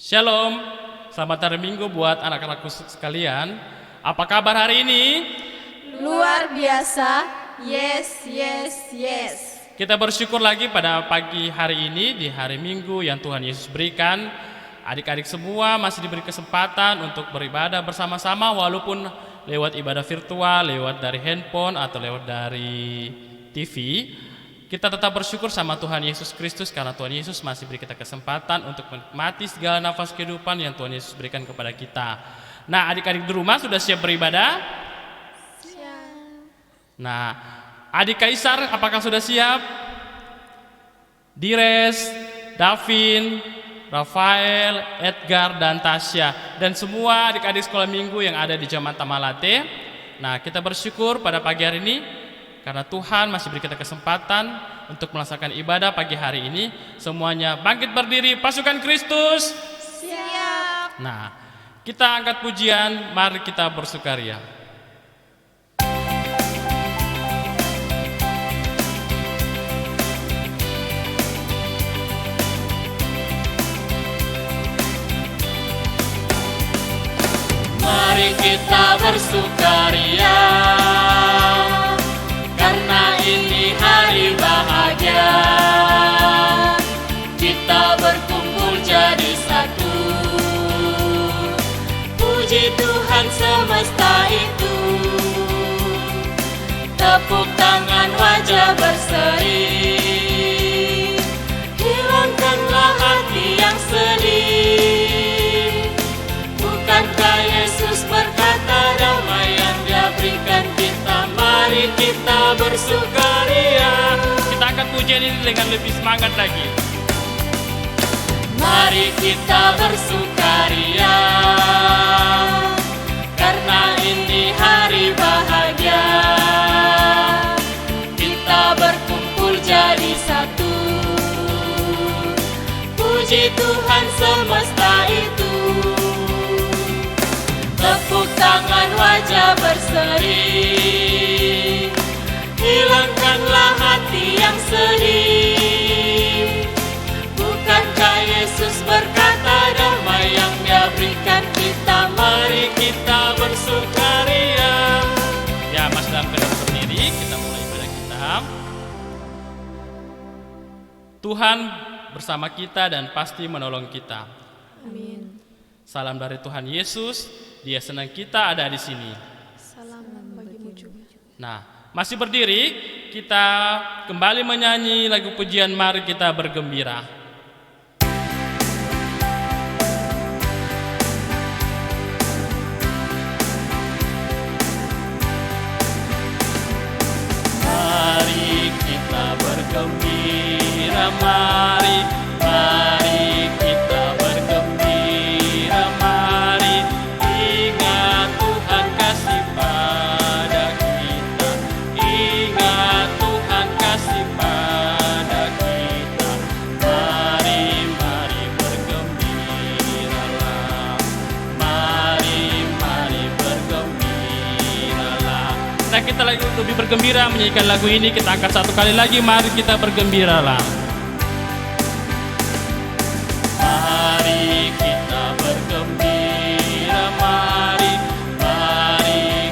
Shalom, selamat hari Minggu buat anak-anakku sekalian. Apa kabar hari ini? Luar biasa, yes, yes, yes. Kita bersyukur lagi pada pagi hari ini di hari Minggu yang Tuhan Yesus berikan. Adik-adik semua masih diberi kesempatan untuk beribadah bersama-sama walaupun lewat ibadah virtual, lewat dari handphone atau lewat dari TV. Kita tetap bersyukur sama Tuhan Yesus Kristus karena Tuhan Yesus masih beri kita kesempatan untuk menikmati segala nafas kehidupan yang Tuhan Yesus berikan kepada kita. Nah, adik-adik di rumah sudah siap beribadah? Siap. Nah, adik Kaisar apakah sudah siap? Dires, Davin, Rafael, Edgar, dan Tasya, dan semua adik-adik sekolah minggu yang ada di Jemaat Tamalate. Nah, kita bersyukur pada pagi hari ini karena Tuhan masih beri kita kesempatan untuk melaksanakan ibadah pagi hari ini. Semuanya bangkit berdiri, pasukan Kristus. Siap. Nah, kita angkat pujian, mari kita bersukaria. Mari kita bersukaria, karena ini hari bahagia. Kita berkumpul jadi satu, puji Tuhan semesta itu. Tepuk tangan, wajah berseri, hilangkanlah hati yang sedih. Bukankah Yesus berkata damai yang Dia berikan kita? Mari kita bersukaria. Kita akan pujian ini dengan lebih semangat lagi. Mari kita bersukaria, karena ini hari bahagia. Kita berkumpul jadi satu, puji Tuhan semesta itu. Tepuk tangan, wajah berseri, hilangkanlah hati yang sedih. Bukankah Yesus berkata damai yang Dia berikan kita? Mari kita bersukaria. Ya, Mas dalam keadaan berdiri, kita mulai ibadah kita. Tuhan bersama kita dan pasti menolong kita. Amin. Salam dari Tuhan Yesus, Dia senang kita ada di sini. Salam bagimu juga. Nah, masih berdiri, kita kembali menyanyi lagu pujian Mari Kita Bergembira. Mari kita bergembira, mari kita bergembira, mari ingat Tuhan kasih pada kita, ingat Tuhan kasih pada kita. Mari bergembiralah, mari bergembiralah. Nah, kita lagi lebih bergembira menyanyikan lagu ini. Kita angkat satu kali lagi, mari kita bergembiralah. Mari kita bergembira, mari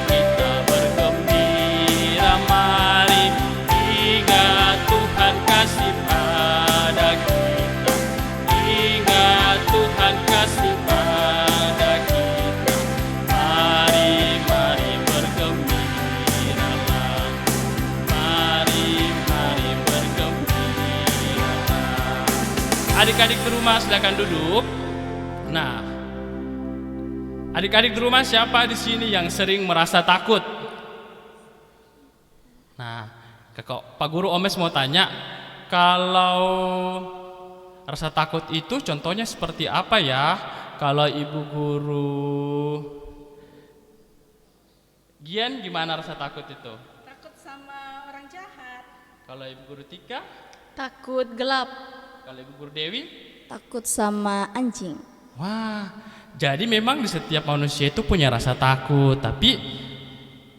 kita bergembira, mari ingat Tuhan kasih pada kita, ingat Tuhan kasih pada kita. Mari bergembiralah, mari bergembiralah. Adik-adik di rumah silakan duduk. Nah, adik-adik di rumah siapa di sini yang sering merasa takut? Nah, Pak Guru Omes mau tanya, kalau rasa takut itu contohnya seperti apa ya? Kalau Ibu Guru Gian gimana rasa takut itu? Takut sama orang jahat. Kalau Ibu Guru Tika? Takut gelap. Kalau Ibu Guru Dewi? Takut sama anjing. Wah, jadi memang di setiap manusia itu punya rasa takut. Tapi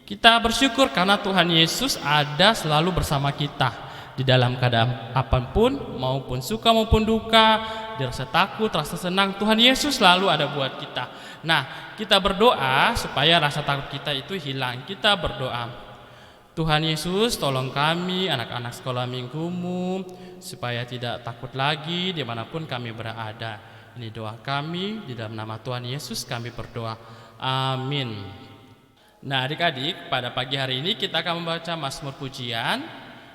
kita bersyukur karena Tuhan Yesus ada selalu bersama kita di dalam keadaan apapun, maupun suka maupun duka, dirasa takut, rasa senang, Tuhan Yesus selalu ada buat kita. Nah, kita berdoa supaya rasa takut kita itu hilang. Kita berdoa, Tuhan Yesus tolong kami anak-anak sekolah minggumu supaya tidak takut lagi dimanapun kami berada. Ini doa kami, di dalam nama Tuhan Yesus kami berdoa. Amin. Nah adik-adik, pada pagi hari ini kita akan membaca Mazmur Pujian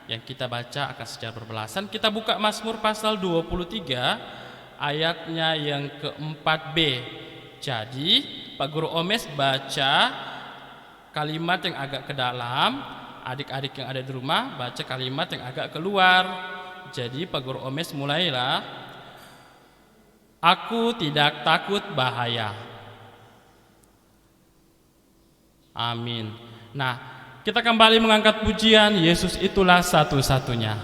yang kita baca akan secara berbelasan. Kita buka Mazmur pasal 23 ayatnya yang ke-4b. Jadi Pak Guru Omes baca kalimat yang agak ke dalam, adik-adik yang ada di rumah baca kalimat yang agak keluar. Jadi Pak Guru Omes mulailah. Aku tidak takut bahaya. Amin. Nah, kita kembali mengangkat pujian Yesus itulah satu-satunya.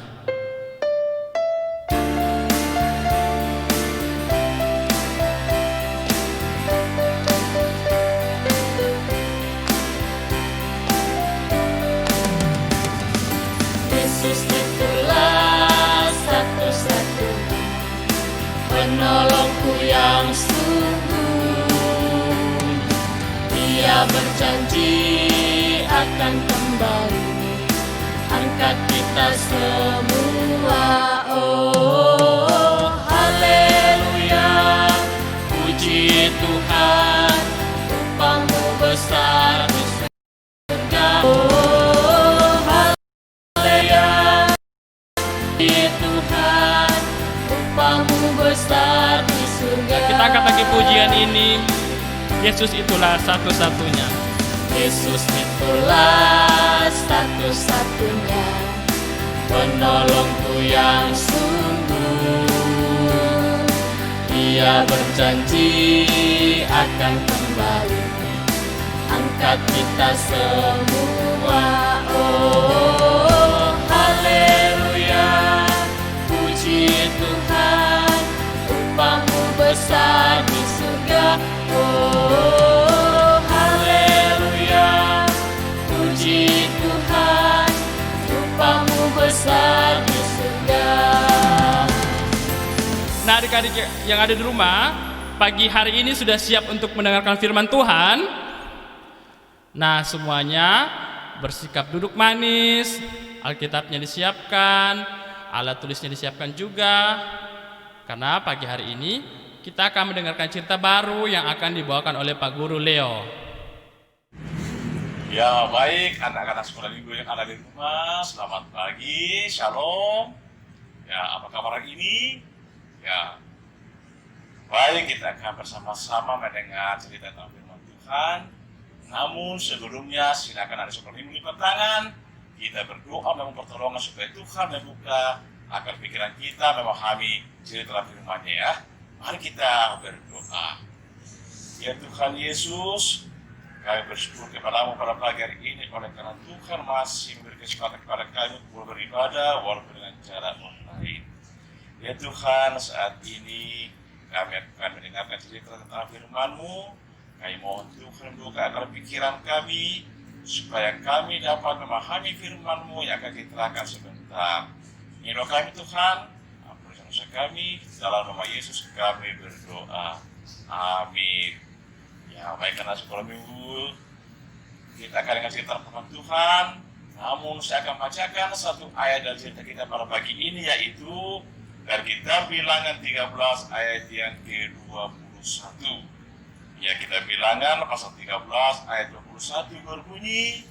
Yesus itulah satu-satunya penolongku yang sungguh. Dia berjanji akan kembali angkat kita semua. Oh haleluya, puji Tuhan, upahmu besar di surga. Oh haleluya, puji Tuhan, upahmu besar di surga. Kita angkat lagi pujian ini. Yesus itulah satu-satunya. Yesus itulah satu-satunya penolongku yang sungguh. Dia berjanji akan kembali angkat kita semua. Oh haleluya, puji Tuhan, upahmu besar di surga. Oh haleluya, puji Tuhan, upahmu besar di surga. Nah adik-adik yang ada di rumah, pagi hari ini sudah siap untuk mendengarkan firman Tuhan? Nah semuanya bersikap duduk manis, Alkitabnya disiapkan, alat tulisnya disiapkan juga. Karena pagi hari ini kita akan mendengarkan cerita baru yang akan dibawakan oleh Pak Guru Leo. Ya baik, anak-anak sekolah minggu yang ada di rumah, selamat pagi, shalom. Ya apa kabar hari ini? Ya baik, kita akan bersama-sama mendengar cerita tentang firman Tuhan. Namun sebelumnya silakan ada sekolah minggu lipat tangan. Kita berdoa memohon pertolongan supaya Tuhan membuka agar pikiran kita memahami cerita firman-Nya ya. Mari kita berdoa. Ya Tuhan Yesus, kami bersyukur kepadamu pada pagi hari ini oleh karena Tuhan masih memberi kesempatan kepada kami untuk beribadah walaupun dengan cara online. Ya Tuhan, saat ini kami akan mendengarkan cerita tentang firman-Mu. Kami mohon Tuhan membuka akal pikiran kami supaya kami dapat memahami firman-Mu yang akan diterangkan sebentar. Ini doa kami Tuhan. Dosa kami, dalam nama Yesus kami berdoa. Amin. Ya, baik karena sekolah minggu kita akan dengar cerita firman Tuhan. Namun saya akan bacakan satu ayat dari cerita kita pada pagi ini, yaitu dari kitab Bilangan 13 ayat yang ke-21. Ya, kita Bilangan pasal 13 ayat 21 berbunyi,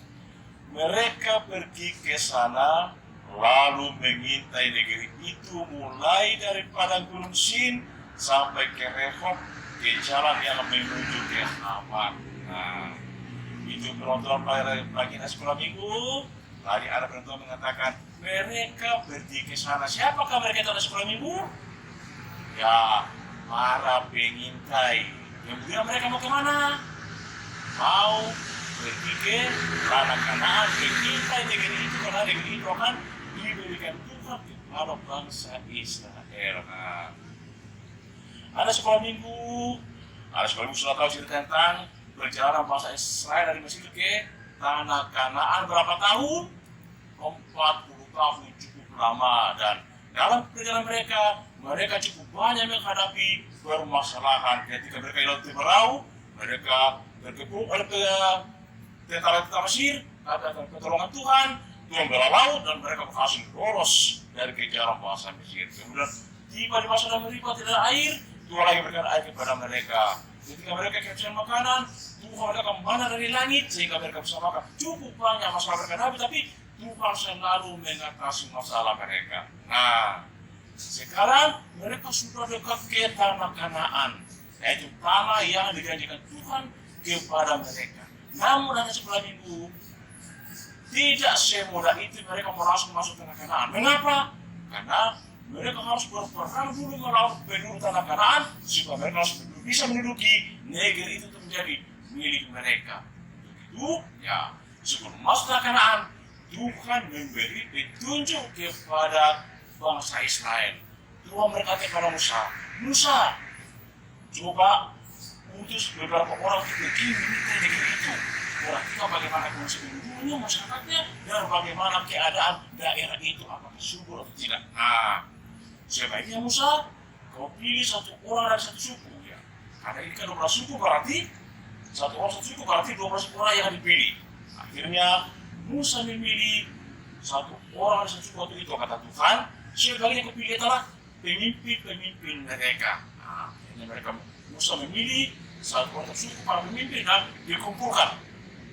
mereka pergi ke sana lalu mengintai negeri itu mulai dari padang gunung Sin sampai ke Rehob, ke jalan yang menuju ke Hamat. Nah, itu penonton pagi sekolah minggu. Tadi ada penonton mengatakan mereka pergi ke sana. Siapakah mereka itu ada sekolah minggu? Ya, para pengintai. Kemudian mereka mau kemana? Mau pergi ke tanah Kanaan, mengintai negeri itu karena negeri itu akan diberikan Tuhan kepada bangsa Israel. Nah, ada sekolah minggu sudah tahu cerita tentang perjalanan bangsa Israel dari Mesir ke tanah Kanaan berapa tahun? 40 tahun, cukup lama. Dan dalam perjalanan mereka mereka cukup banyak menghadapi permasalahan ketika mereka hilang di Parau, mereka berkepung oleh tentara Mesir, kata pertolongan Tuhan, Tuhan bela laut dan mereka berhasil lolos dari kejaran bangsa Mesir. Kemudian tiba di masa mereka tidak ada air, Tuhan lagi berikan air kepada mereka. Ketika mereka kehabisan makanan, Tuhan akan mana dari langit sehingga mereka bisa makan. Cukup banyak masalah mereka hadapi, tapi Tuhan selalu mengatasi masalah mereka. Nah, sekarang mereka sudah dekat ke tanah Kanaan, yaitu tanah yang dijanjikan Tuhan kepada mereka. Namun ada sebelah minggu, tidak semudah itu mereka mau langsung masuk tanah Kanaan. Mengapa? Karena mereka harus berperang dulu melawan penduduk tanah Kanaan supaya mereka bisa menduduki negeri itu menjadi milik mereka. Itu ya sebelum masuk tanah Kanaan, Tuhan memberi petunjuk kepada bangsa Israel. Tuhan berkata kepada Musa, Musa, coba utus beberapa orang untuk pergi memiliki negeri itu. Perhatikan bagaimana kondisi penduduknya, masyarakatnya, dan bagaimana keadaan daerah itu, apakah subur atau tidak. Nah, sebaiknya Musa, kau pilih satu orang dari satu suku. Ya. Karena ini kan 12 suku berarti, satu orang satu suku berarti 12 orang yang dipilih. Akhirnya, Musa memilih satu orang dari satu suku itu, kata Tuhan, sebagai yang kepilih adalah pemimpin-pemimpin mereka. Nah, akhirnya Musa memilih satu orang suku para pemimpin dan dikumpulkan.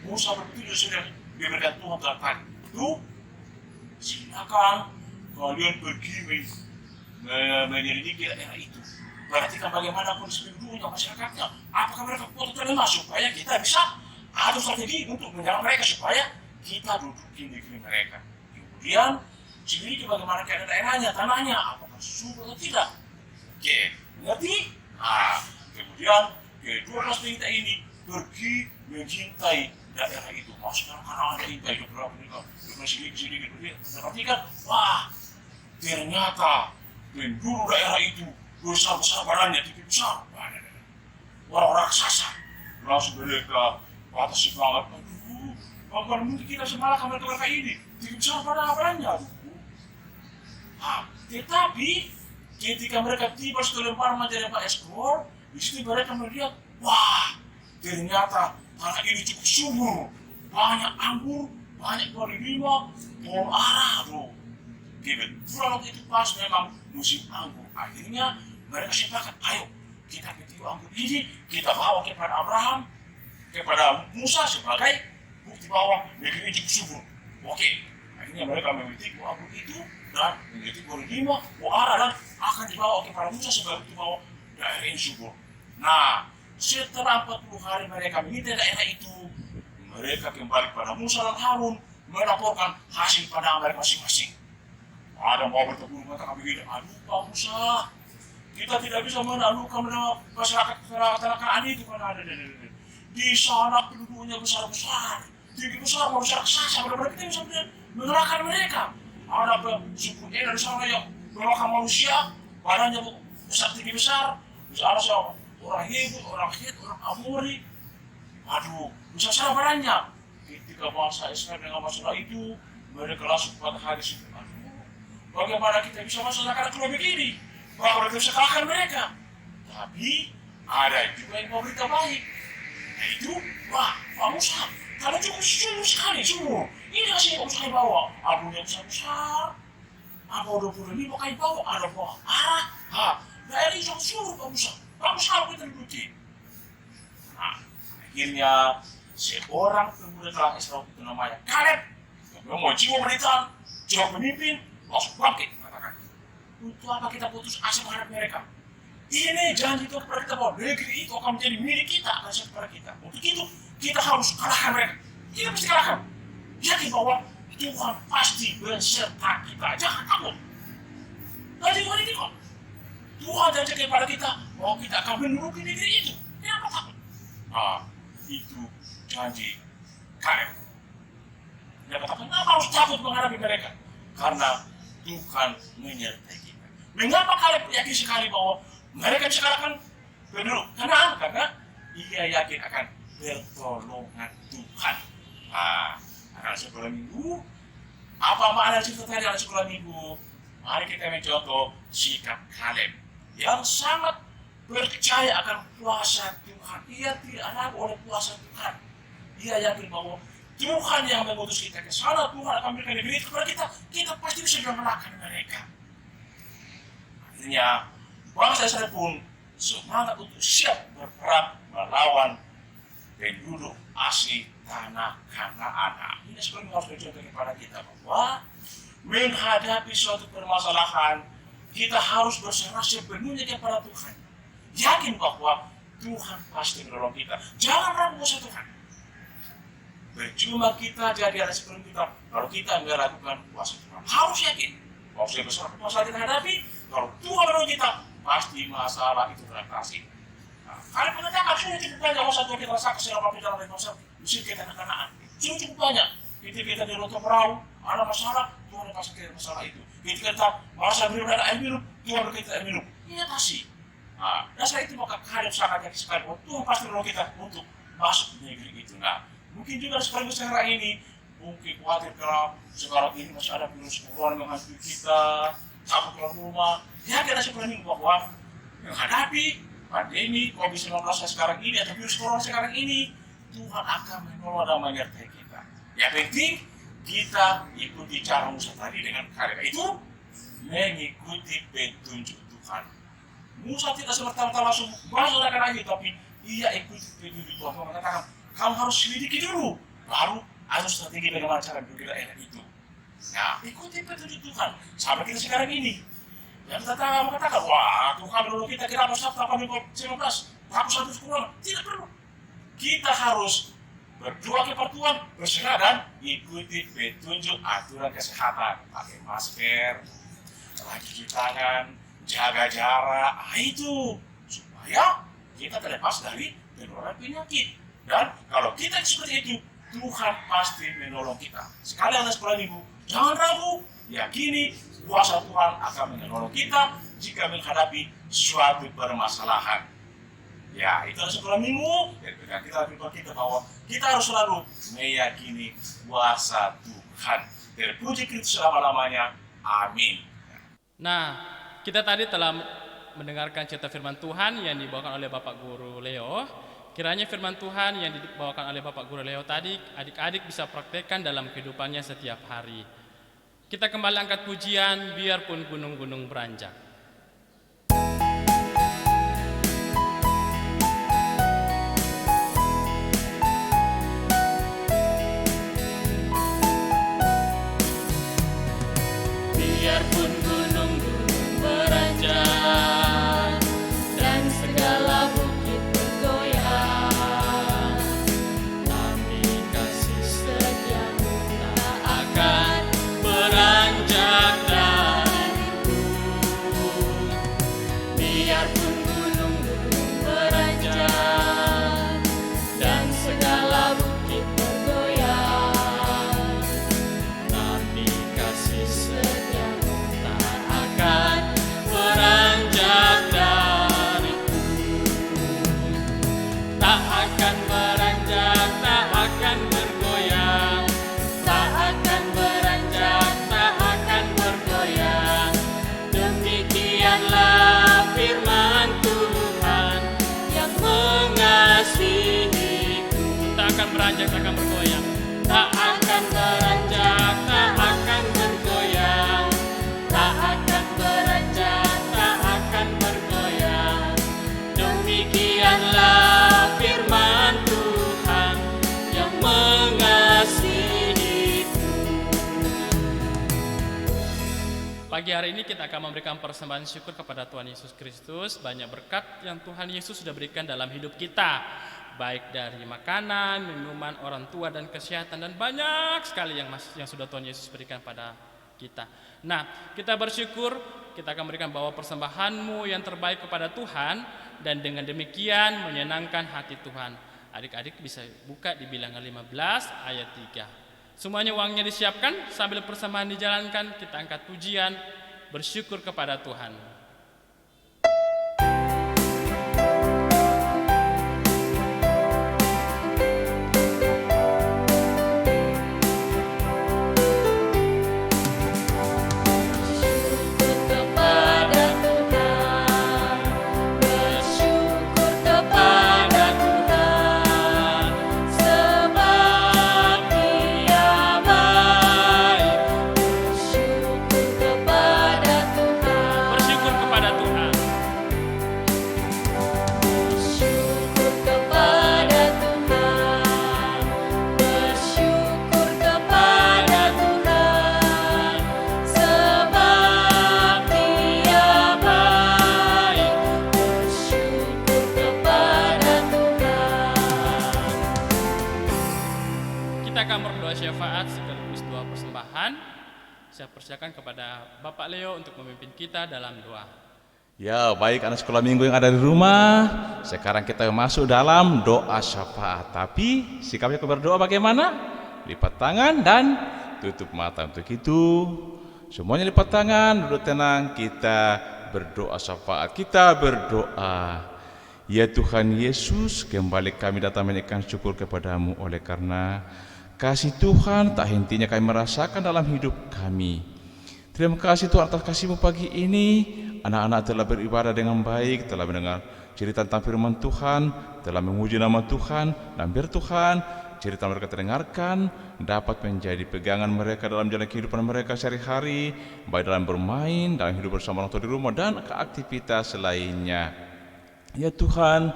Musa berpikir sudah diberikan Tuhan tadi. Itu silakan kalian pergi menyelidiki daerah itu. Perhatikan bagaimana kondisi penduduknya, masyarakatnya. Apakah mereka kuat atau lemah supaya kita bisa ada strategi untuk menyerang mereka supaya kita duduk di negeri mereka. Kemudian selidiki bagaimana keadaan daerahnya, tanahnya, apakah subur atau tidak. Oke, ngerti? Nah, kemudian kedua kelas kita ini pergi mencintai daerah itu. Maksudnya karena ada intai beberapa mereka sedikit. Perhatikan, wah, ternyata penduduk daerah itu besar-besar badannya, tinggi besar. Orang raksasa. Langsung mereka batasi banget. Aduh, bagaimana mungkin kita semalahkan mereka ini? Tinggi besar badannya. Nah, tetapi ketika mereka tiba setelah lempar menjadi 4 ekor, di situ mereka melihat, wah, ternyata tanah ini cukup subur, banyak anggur, banyak buah lima, pohon ara tuh. Kebetulan waktu itu pas memang musim anggur. Akhirnya mereka sepakat, ayo kita petik anggur ini, kita bawa kepada Abraham, kepada Musa sebagai bukti bahwa negeri ini cukup subur. Oke, akhirnya mereka memetik buah anggur itu dan memetik buah lima, buah ara dan akan dibawa kepada Musa sebagai bukti bahwa daerah ini subur. Nah, setelah 40 hari mereka mengintai daerah itu, mereka kembali pada Musa dan Harun melaporkan hasil pandangan mereka masing-masing. Ada mau bertemu mereka begini, aduh Pak Musa, kita tidak bisa menaklukkan masyarakat tanah Kanaan itu karena ada di sana penduduknya besar-besar, tinggi besar, manusia raksasa, benar-benar kita bisa mengerahkan mereka. Ada suku dari sana yang mengalahkan manusia, badannya besar, tinggi besar, bisa ada siapa? Orang Hebrew, orang Het, orang Amori. Aduh, bisa salah badannya. Ketika bangsa Israel dengan masalah itu, mereka langsung pada hari itu. Aduh, bagaimana kita bisa masalahkan kalau begini? Bagaimana kita bisa kalahkan mereka? Tapi, ada juga yang mau berita baik. Yaitu, wah, Pak Musa, kalau cukup sungguh sekali, sungguh. Ini hasil yang Musa bawa. Abunya besar-besar. Apa udah puluh pakai bawa, ada buah arah. Daerah ini sangat suruh Pak Musa. Kamu selalu kita dibuti. Nah, akhirnya seorang pemuda telah Israel itu namanya Kaleb yang mau jiwa penderitaan, jiwa pemimpin, langsung bangkit mengatakan, untuk apa kita putus asa menghadap mereka? Ini janji itu kepada kita bahwa negeri itu akan menjadi milik kita, akan siap kepada kita. Untuk itu kita harus kalahkan mereka. Kita mesti kalahkan. Yakin bahwa Tuhan pasti beserta kita. Jangan takut. Tadi Tuhan ini kok. Tuhan janji kepada kita bahwa kita akan menduduki negeri itu. Kenapa takut? Nah, itu janji Kaleb. Dia katakan, kenapa harus takut menghadapi mereka? Karena Tuhan menyertai kita. Mengapa Kaleb yakin sekali bahwa mereka bisa kalahkan penduduk Kanaan? Karena ia yakin akan pertolongan Tuhan. Nah, anak sekolah minggu, apa makna cerita tadi anak sekolah minggu? Mari kita mencontoh sikap Kaleb yang sangat percaya akan kuasa Tuhan. Ia tidak ragu oleh kuasa Tuhan. Ia yakin bahwa Tuhan yang mengutus kita ke sana, Tuhan akan memberikan negeri itu kepada kita. Kita pasti bisa mengalahkan mereka. Akhirnya bangsa Israel pun semangat untuk siap berperang melawan penduduk asli tanah Kanaan. Ini sebenarnya harus mencontoh kepada kita bahwa menghadapi suatu permasalahan kita harus berserah sepenuhnya kepada Tuhan. Yakin bahwa Tuhan pasti menolong kita. Jangan ragu kuasa Tuhan. Percuma kita jadi ada seperti kita kalau kita meragukan kuasa Tuhan. Harus yakin bahwa besar masalah kita hadapi, kalau Tuhan menolong kita, pasti masalah itu teratasi. Nah, kalian mengatakan sudah cukup banyak masalah yang kita rasakan selama perjalanan dari masalah Mesir ke tanah Kanaan. Sudah cukup banyak. Ketika kita di rontong perahu, ada masalah, Tuhan pasti kita masalah itu. Ketika kita masalah minum dan air minum, Tuhan beri kita air minum. Ini pasti. Nah, dasar itu maka Kaleb sangat yakin sekali bahwa Tuhan pasti menolong kita untuk masuk di negeri itu. Nah, mungkin juga seperti sekarang ini, mungkin khawatir kalau sekarang ini masih ada virus corona menghantui kita, takut keluar rumah. Ya kita sebenarnya bahwa menghadapi pandemi COVID-19 sekarang ini atau virus corona sekarang ini, Tuhan akan menolong dan menyertai kita. Yang penting kita ikuti cara Musa tadi dengan Kaleb itu mengikuti petunjuk Tuhan. Musa tidak semerta-merta langsung masuk ke tanah itu, tapi ia ikuti petunjuk Tuhan. Tuhan mengatakan, kamu harus selidiki dulu, baru ada strategi bagaimana cara bergerak daerah itu. Nah, ikuti petunjuk Tuhan. Sampai kita sekarang ini, yang kita mengatakan, wah Tuhan menolong kita kira Amsal 8:19, hapus corona. Tidak perlu. Kita harus berdoa kepada Tuhan, berserah dan ikuti petunjuk aturan kesehatan. Pakai masker, cuci tangan, jaga jarak, itu supaya kita terlepas dari penularan penyakit. Dan kalau kita seperti itu, Tuhan pasti menolong kita. Sekali ada sekolah minggu, jangan ragu, yakini kuasa Tuhan akan menolong kita jika menghadapi suatu permasalahan. Ya, itu adalah sekolah minggu. Dan kita berdoa kita bahwa kita harus selalu meyakini kuasa Tuhan. Terpuji Kristus selama-lamanya. Amin. Nah, kita tadi telah mendengarkan cerita firman Tuhan yang dibawakan oleh Bapak Guru Leo. Kiranya firman Tuhan yang dibawakan oleh Bapak Guru Leo tadi, adik-adik bisa praktekkan dalam kehidupannya setiap hari. Kita kembali angkat pujian, biarpun gunung-gunung beranjak. Biarpun gunung-gunung beranjak dan segala bukit bergoyang, tapi kasih setiamu tak akan beranjak dariku. Biarpun gunung-gunung beranjak dan segala bukit bergoyang, tapi kasih setiamu akan beranjak dariku. Tak akan beranjak, tak akan bergoyang, tak akan beranjak, tak akan bergoyang. Demikianlah firman Tuhan yang mengasihiku. Tak akan beranjak, tak akan bergoyang. Tak akan beranjak, tak akan bergoyang, tak akan beranjak, tak akan bergoyang. Demikianlah firman Tuhan yang mengasihiku. Pagi hari ini kita akan memberikan persembahan syukur kepada Tuhan Yesus Kristus. Banyak berkat yang Tuhan Yesus sudah berikan dalam hidup kita, baik dari makanan, minuman, orang tua, dan kesehatan, dan banyak sekali yang sudah Tuhan Yesus berikan pada kita. Nah, kita bersyukur, kita akan berikan bawa persembahanmu yang terbaik kepada Tuhan, dan dengan demikian menyenangkan hati Tuhan. Adik-adik bisa buka di Bilangan 15 ayat 3. Semuanya uangnya disiapkan, sambil persembahan dijalankan, kita angkat pujian, bersyukur kepada Tuhan. Tuhan, saya persilakan kepada Bapak Leo untuk memimpin kita dalam doa. Ya, baik anak sekolah minggu yang ada di rumah. Sekarang kita masuk dalam doa syafaat. Tapi sikapnya berdoa bagaimana? Lipat tangan dan tutup mata. Untuk itu, semuanya lipat tangan, duduk tenang, kita berdoa syafaat. Kita berdoa. Ya Tuhan Yesus, kembali kami datang menaikkan syukur kepadamu oleh karena kasih Tuhan tak hentinya kami merasakan dalam hidup kami. Terima kasih Tuhan atas kasih-Mu pagi ini. Anak-anak telah beribadah dengan baik, telah mendengar cerita tentang firman Tuhan, telah memuji nama Tuhan, dan biar Tuhan cerita mereka terdengarkan dapat menjadi pegangan mereka dalam jalan kehidupan mereka sehari-hari, baik dalam bermain, dalam hidup bersama orang tua di rumah, dan aktivitas lainnya. Ya Tuhan,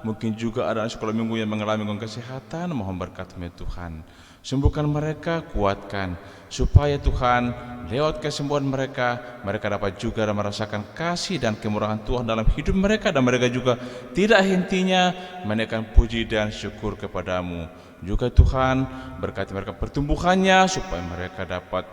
mungkin juga ada anak sekolah minggu yang mengalami gangguan kesehatan, mohon berkat-Mu ya Tuhan. Sembuhkan mereka, kuatkan, supaya Tuhan lewat kesembuhan mereka dapat juga merasakan kasih dan kemurahan Tuhan dalam hidup mereka, dan mereka juga tidak hentinya menaikkan puji dan syukur kepadamu. Juga Tuhan berkati mereka pertumbuhannya, supaya mereka dapat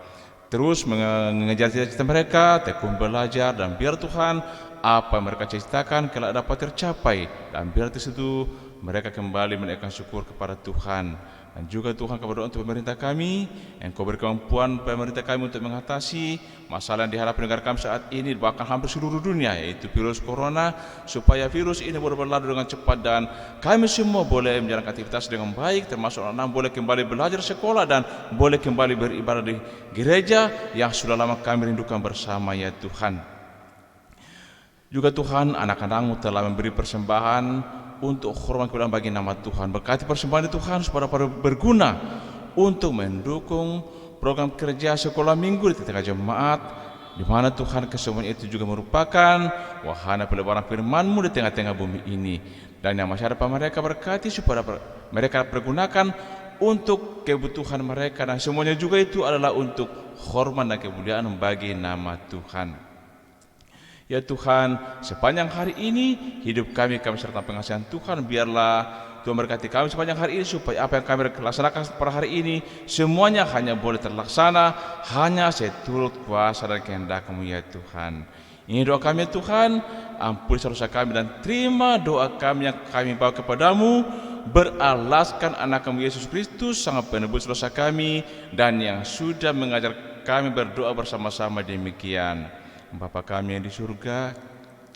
terus mengejar cita-cita mereka, tekun belajar, dan biar Tuhan apa yang mereka cita-citakan kelak dapat tercapai, dan biar di situ mereka kembali menaikkan syukur kepada Tuhan. Dan juga Tuhan kami berdoa untuk pemerintah kami, Engkau beri kemampuan pemerintah kami untuk mengatasi masalah yang dihadapi negara kami saat ini, bahkan hampir seluruh dunia, yaitu virus corona, supaya virus ini boleh berlalu dengan cepat dan kami semua boleh menjalankan aktivitas dengan baik, termasuk anak-anak boleh kembali belajar sekolah dan boleh kembali beribadah di gereja yang sudah lama kami rindukan bersama ya Tuhan. Juga Tuhan, anak-anak-Mu telah memberi persembahan untuk hormat kemuliaan bagi nama Tuhan. Berkati persembahan Tuhan supaya berguna untuk mendukung program kerja sekolah minggu di tengah jemaat, di mana Tuhan kesemuanya itu juga merupakan wahana pelebaran firman-Mu di tengah-tengah bumi ini. Dan yang masih ada mereka berkati supaya mereka pergunakan untuk kebutuhan mereka, dan semuanya juga itu adalah untuk hormat dan kemuliaan bagi nama Tuhan. Ya Tuhan, sepanjang hari ini hidup kami serta pengasihan Tuhan, biarlah Tuhan berkati kami sepanjang hari ini, supaya apa yang kami laksanakan pada hari ini semuanya hanya boleh terlaksana hanya seturut kuasa dan kehendak-Mu ya Tuhan. Ini doa kami ya Tuhan, ampuni dosa kami dan terima doa kami yang kami bawa kepadamu, beralaskan anak-Mu Yesus Kristus, sangat penebus dosa kami, dan yang sudah mengajar kami berdoa bersama-sama demikian. Bapa kami yang di surga,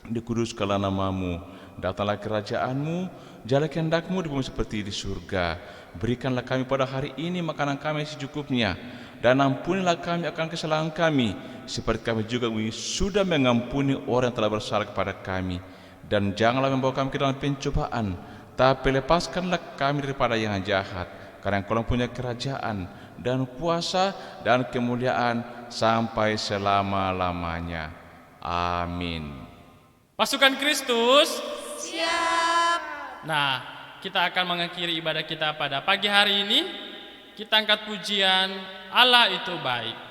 dikuduskanlah nama-Mu, datanglah kerajaan-Mu, jalanlah kehendak-Mu di bumi seperti di surga. Berikanlah kami pada hari ini makanan kami secukupnya, dan ampunilah kami akan kesalahan kami, seperti kami juga sudah mengampuni orang yang telah bersalah kepada kami. Dan janganlah membawa kami ke dalam pencobaan, tapi lepaskanlah kami daripada yang jahat, karena Engkau punya kerajaan dan kuasa dan kemuliaan sampai selama-lamanya. Amin. Pasukan Kristus, Siap. nah kita akan mengakhiri ibadah kita pada pagi hari ini. Kita angkat pujian Allah itu baik.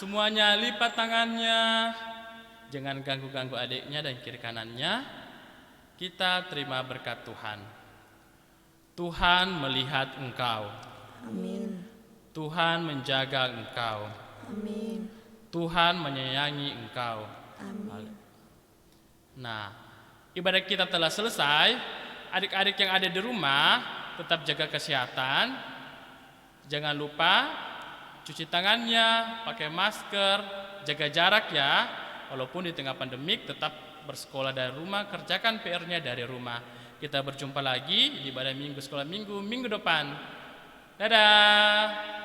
Semuanya lipat tangannya, jangan ganggu-ganggu adiknya dan kiri kanannya. Kita terima berkat Tuhan. Tuhan melihat engkau. Amin. Tuhan menjaga engkau. Amin. Tuhan menyayangi engkau. Amin. Nah, ibadah kita telah selesai. Adik-adik yang ada di rumah tetap jaga kesehatan. Jangan lupa cuci tangannya, pakai masker, jaga jarak ya. Walaupun di tengah pandemik tetap bersekolah dari rumah, kerjakan PR-nya dari rumah. Kita berjumpa lagi di ibadah minggu sekolah minggu depan. Dadah.